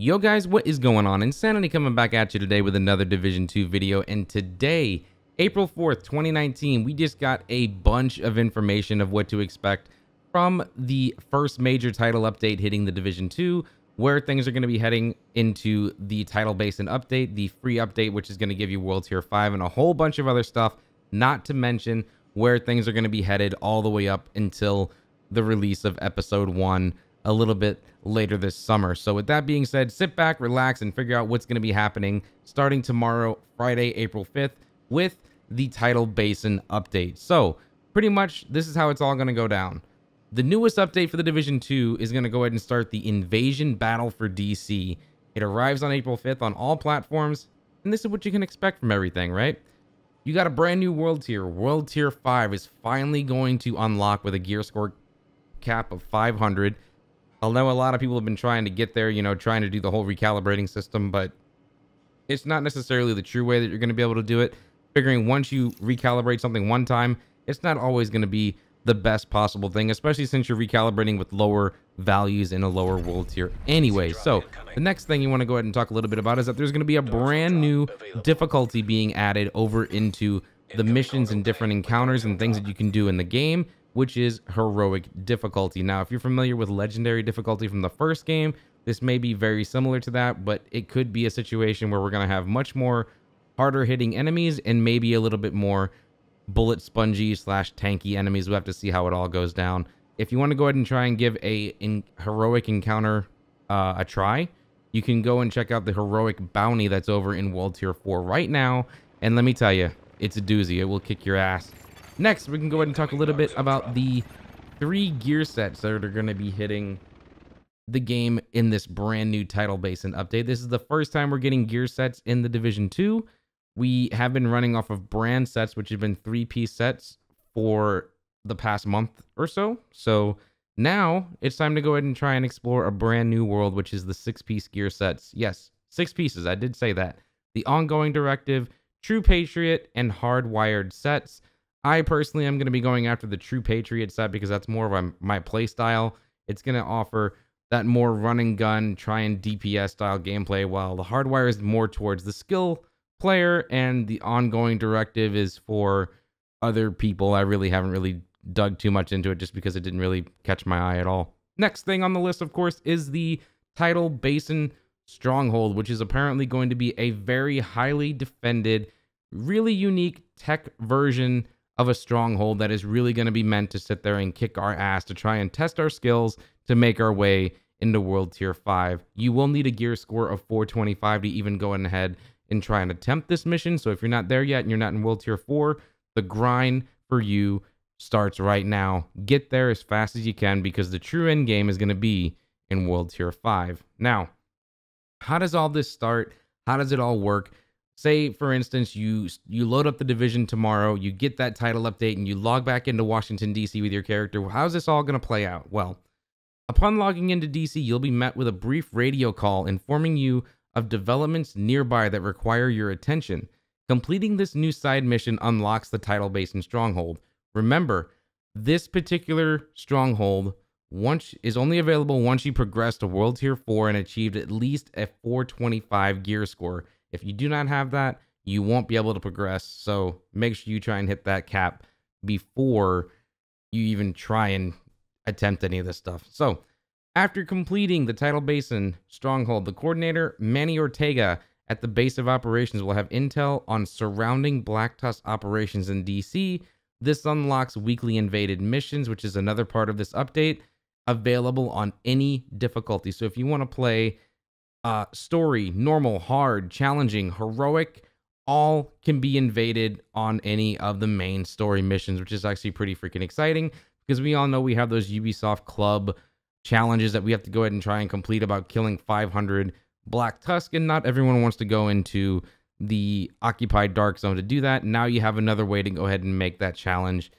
Yo guys, what is going on? Insanity coming back at you today with another Division 2 video, and today, April 4th, 2019, we just got a bunch of information of what to expect from the first major title update hitting the Division 2, where things are going to be heading into the Tidal Basin update, the free update, which is going to give you World Tier 5 and a whole bunch of other stuff, not to mention where things are going to be headed all the way up until the release of Episode 1 a little bit later this summer. So with that being said, sit back, relax, and figure out what's going to be happening starting tomorrow, Friday, April 5th, with the Tidal Basin update. So pretty much this is how it's all going to go down. The newest update for the Division 2 is going to go ahead and start the Invasion Battle for DC. It arrives on April 5th on all platforms, and this is what you can expect from everything, right? You got a brand new world tier. World Tier 5 is finally going to unlock with a gear score cap of 500. Although a lot of people have been trying to get there, you know, trying to do the whole recalibrating system, but it's not necessarily the true way that you're going to be able to do it. Figuring once you recalibrate something one time, it's not always going to be the best possible thing, especially since you're recalibrating with lower values in a lower world tier anyway. So the next thing you want to go ahead and talk a little bit about is that there's going to be a brand new difficulty being added over into the missions and different encounters and things that you can do in the game, which is heroic difficulty. Now, if you're familiar with legendary difficulty from the first game, this may be very similar to that, but it could be a situation where we're going to have much more harder hitting enemies and maybe a little bit more bullet spongy / tanky enemies. We'll have to see how it all goes down. If you want to go ahead and try and give a heroic encounter a try, you can go and check out the heroic bounty that's over in World Tier 4 right now. And let me tell you, it's a doozy. It will kick your ass. Next, we can go ahead and talk a little bit about the 3 gear sets that are going to be hitting the game in this brand new Tidal Basin update. This is the first time we're getting gear sets in the Division 2. We have been running off of brand sets, which have been 3-piece sets for the past month or so. So now it's time to go ahead and try and explore a brand new world, which is the 6-piece gear sets. Yes, 6 pieces. I did say that. The Ongoing Directive, True Patriot, and Hardwired sets. I personally am going to be going after the True Patriot set because that's more of my play style. It's going to offer that more run and gun, try and DPS style gameplay, while the Hardwire is more towards the skill player, and the Ongoing Directive is for other people. I really haven't dug too much into it just because it didn't really catch my eye at all. Next thing on the list, of course, is the Tidal Basin Stronghold, which is apparently going to be a very highly defended, really unique tech version of a stronghold that is really going to be meant to sit there and kick our ass to try and test our skills to make our way into World Tier 5. You will need a gear score of 425 to even go ahead and try and attempt this mission. So if you're not there yet and you're not in World Tier 4, the grind for you starts right now. Get there as fast as you can because the true end game is going to be in World Tier 5. Now, how does all this start? How does it all work? Say, for instance, you load up the Division tomorrow, you get that title update, and you log back into Washington, D.C. with your character. How's this all going to play out? Well, upon logging into D.C., you'll be met with a brief radio call informing you of developments nearby that require your attention. Completing this new side mission unlocks the Tidal Basin Stronghold. Remember, this particular stronghold is only available once you progress to World Tier 4 and achieved at least a 425 gear score. If you do not have that, you won't be able to progress. So make sure you try and hit that cap before you even try and attempt any of this stuff. So after completing the Tidal Basin Stronghold, the coordinator, Manny Ortega, at the base of operations will have intel on surrounding Black Tusk operations in DC. This unlocks weekly invaded missions, which is another part of this update, available on any difficulty. So if you want to play story, normal, hard, challenging, heroic, all can be invaded on any of the main story missions, which is actually pretty freaking exciting because we all know we have those Ubisoft Club challenges that we have to go ahead and try and complete about killing 500 Black Tusk, and not everyone wants to go into the occupied dark zone to do that. Now you have another way to go ahead and make that challenge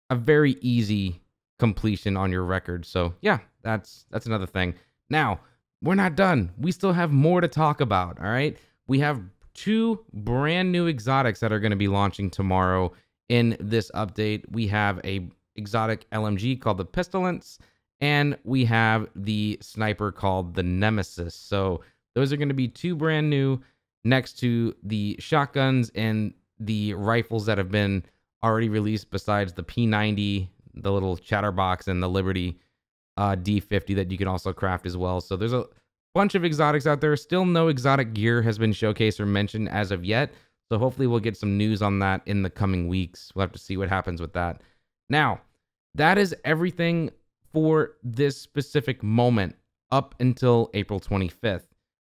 a very easy completion on your record. So yeah, that's another thing. Now, we're not done. We still have more to talk about, all right? We have 2 brand new exotics that are going to be launching tomorrow in this update. We have a exotic LMG called the Pestilence, and we have the sniper called the Nemesis. So Those are going to be 2 brand new next to the shotguns and the rifles that have been already released, besides the P90, the little chatterbox, and the Liberty D50 that you can also craft as well. So there's a bunch of exotics out there. Still no exotic gear has been showcased or mentioned as of yet. So hopefully we'll get some news on that in the coming weeks. We'll have to see what happens with that. Now, that is everything for this specific moment up until April 25th.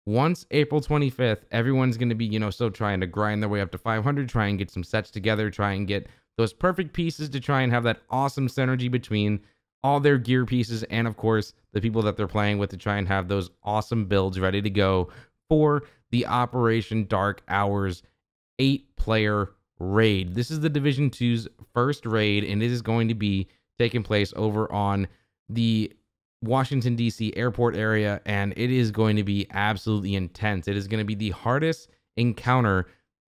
Once April 25th, everyone's going to be, so trying to grind their way up to 500, try and get some sets together, try and get those perfect pieces to try and have that awesome synergy between all their gear pieces and, of course, the people that they're playing with, to try and have those awesome builds ready to go for the Operation Dark Hours 8-player raid. This is the Division 2's first raid, and it is going to be taking place over on the Washington, D.C. airport area, and it is going to be absolutely intense. It is going to be the hardest encounter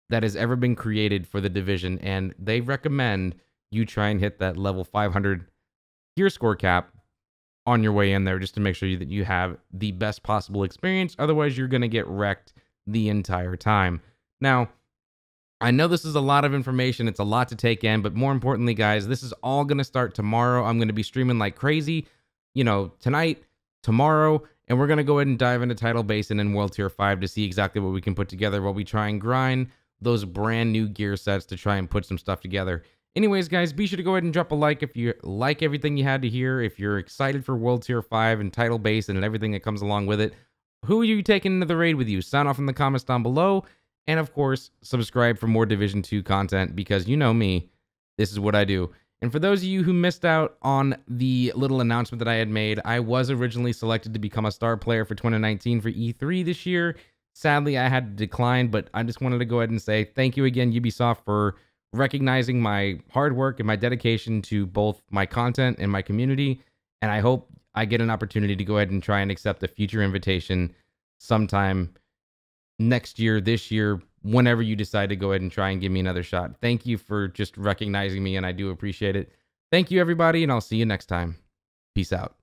that has ever been created for the Division, and they recommend you try and hit that level 500 gear score cap on your way in there, just to make sure that you have the best possible experience. Otherwise, you're going to get wrecked the entire time. Now, I know this is a lot of information. It's a lot to take in, but more importantly, guys, this is all going to start tomorrow. I'm going to be streaming like crazy, tonight, tomorrow, and we're going to go ahead and dive into Tidal Basin and World Tier 5 to see exactly what we can put together while we try and grind those brand new gear sets to try and put some stuff together. Anyways, guys, be sure to go ahead and drop a like if you like everything you had to hear, if you're excited for World Tier 5 and Tidal Basin and everything that comes along with it. Who are you taking into the raid with you? Sound off in the comments down below. And of course, subscribe for more Division 2 content, because you know me, this is what I do. And for those of you who missed out on the little announcement that I had made, I was originally selected to become a star player for 2019 for E3 this year. Sadly, I had to decline, but I just wanted to go ahead and say thank you again, Ubisoft, for recognizing my hard work and my dedication to both my content and my community. And I hope I get an opportunity to go ahead and try and accept a future invitation sometime next year, this year, whenever you decide to go ahead and try and give me another shot. Thank you for just recognizing me, and I do appreciate it. Thank you, everybody, and I'll see you next time. Peace out.